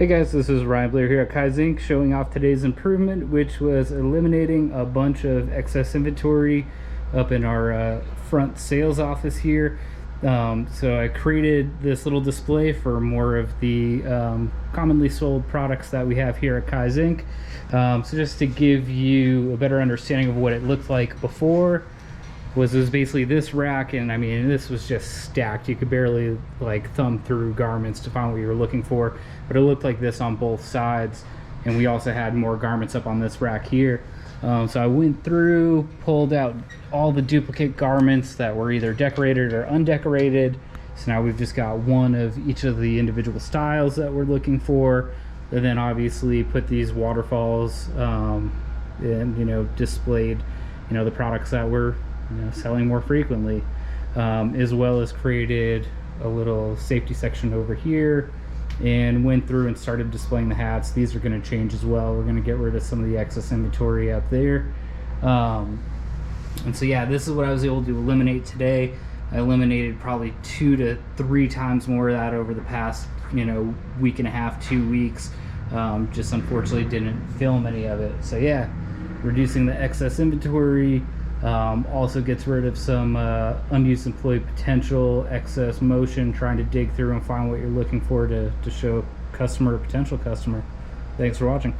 Hey guys, this is Ryan Blair here at Kaizink, showing off today's improvement, which was eliminating a bunch of excess inventory up in our front sales office here. So I created this little display for more of the commonly sold products that we have here at Kaizink. So just to give you a better understanding of what it looked like before, was basically this rack, and I mean, this was just stacked. You could barely like thumb through garments to find what you were looking for, but it looked like this on both sides. And we also had more garments up on this rack here. So I went through, pulled out all the duplicate garments that were either decorated or undecorated. So now we've just got one of each of the individual styles that we're looking for, and then obviously put these waterfalls and displayed the products that we're selling more frequently, as well as created a little safety section over here and went through and started displaying the hats. These are going to change as well. We're going to get rid of some of the excess inventory up there. And so yeah, this is what I was able to eliminate today. I eliminated probably 2 to 3 times more of that over the past week and a half, 2 weeks. Just unfortunately didn't film any of it. So yeah, reducing the excess inventory. Also gets rid of some unused employee potential, excess motion, trying to dig through and find what you're looking for to show customer or potential customer. Thanks for watching.